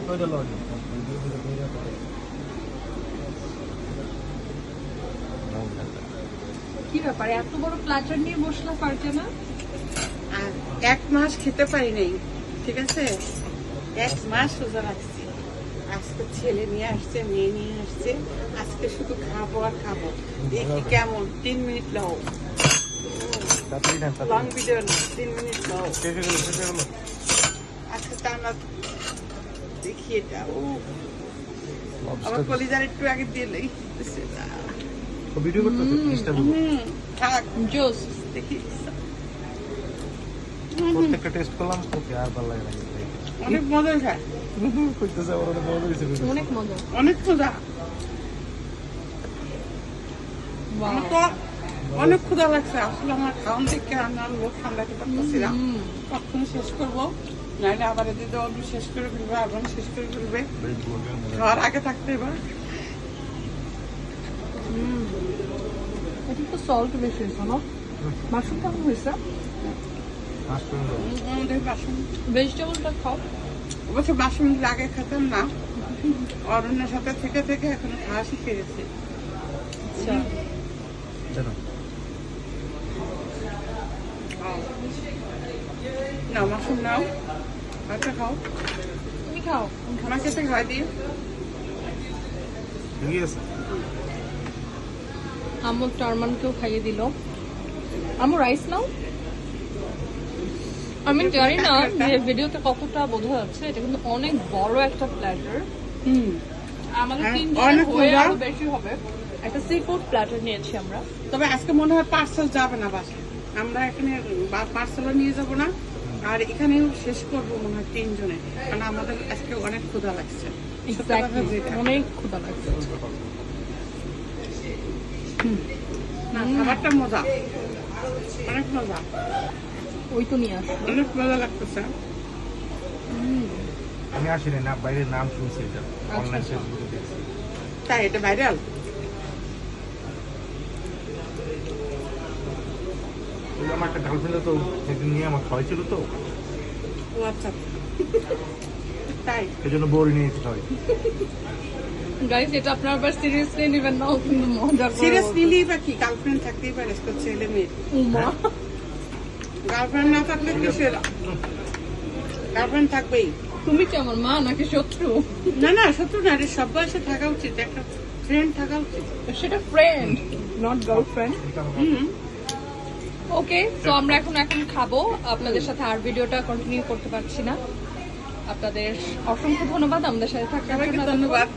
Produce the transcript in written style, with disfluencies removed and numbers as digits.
কি ব্যাপার এত বড় প্ল্যাটার নিয়ে বসলা ফারজানা? আর 1 মাস খেতে পারি নাই, ঠিক আছে? 1 মাস রোজা রাখছি। আজকে ছেলে নিয়ে আসছে, মেয়ে নিয়ে আসছে, আজকে শুধু খাবো আর খাবো। দেখি কেমন। 3 মিনিট লাও, লং ভিডিও না, 3 মিনিট লাও। আজকে টানা দেখি এটা। ও আমার কলিজার একটু আগে দিলে ভিডিও করতেছে থাক জোস দেখি। প্রত্যেকটা টেস্ট করলাম, ওকে আর ভালো লাগে না। অনেক মজা খায়, কইতেছে আমার অনেক মজা হইছে। অনেক মজা। অনেক মজা। আমার তো অনেক ক্ষুধা লাগছে আসলে। আমার খাওয়ান থেকে আমার লোক সামলাতে পারতেছিলাম। কখন শেষ করবো, নাইলে আবার এদিকে অল্প শেষ করে ফেলবে, আবার শেষ করে ফেলবে। খাওয়ার আগে থাকতে এবার এটা তো সল্ট বেশি হয়েছে না? মাশরুম কেমন হয়েছে? আমাদের বাসন, ভেজিটেবলটা খাও। অবশ্য বাসন আগে খেতাম না, অরণ্যের সাথে থেকে থেকে এখন খাওয়া শিখে গেছে। আচ্ছা না মাসুম নাও, আচ্ছা খাও। তুমি খাও। আমার সাথে খাওয়া দিয়ে ঠিক আছে। আম্মু টারমানকেও খাইয়ে দিল। আম্মু রাইস নাও। আমি জানি না যে ভিডিওতে কতটা বোঝা যাচ্ছে, এটা কিন্তু অনেক বড় একটা প্ল্যাটার। আমাদের হ্যাঁ, 3 অনেক জনের হয়ে মজা। আরো বেশি হবে। একটা সি ফুড প্ল্যাটার নিয়েছি আমরা। তবে আজকে মনে হয় পার্সেল যাবে না বাসায়, আমরা এখানে পার্সেলও নিয়ে যাব না, আর এখানেও শেষ করবো মনে হয় 3 জনে, কারণ আমাদের আজকে অনেক ক্ষুধা লাগছে। সত্যি কথা যেটা। অনেক ক্ষুধা লাগছে। না, খাবারটা মজা, অনেক মজা, ওই তো নিয়ে আসো। অনেক মজা লাগতেছে। আমি আসি না, বাইরের নাম শুনছি, এটা অনলাইন ফেসবুকে দেখছি। তাই এটা ভাইরাল? ওই আমার একটা গার্লফ্রেন্ড তো একদিন নিয়ে আমার খাওয়াইছিল তো, ও আচ্ছা, তাই এই জন্য বড়ি নিয়েছি খাওয়াই। গাইস এটা আপনারা আবার সিরিয়াসলি নেবেন না, কিন্তু মজা করে। সিরিয়াস নিলেই বা কি, গার্লফ্রেন্ড থাকতেই পারে তো, ছেলে মেয়ে। উমা গার্লফ্রেন্ড না থাকলে কিসের, গার্লফ্রেন্ড থাকবেই। তুমি কি আমার মা নাকি শত্রু? না না, শত্রু না, এটা সব বয়সে থাকা উচিত, একটা ফ্রেন্ড থাকা উচিত। সেটা ফ্রেন্ড, নট গার্লফ্রেন্ড। হুম, ওকে, তো আমরা এখন খাবো। আপনাদের সাথে আর ভিডিওটা কন্টিনিউ করতে পারছি না। আপনাদের অসংখ্য ধন্যবাদ আমাদের সাথে থাকার সবাইকে জন্য। ধন্যবাদ।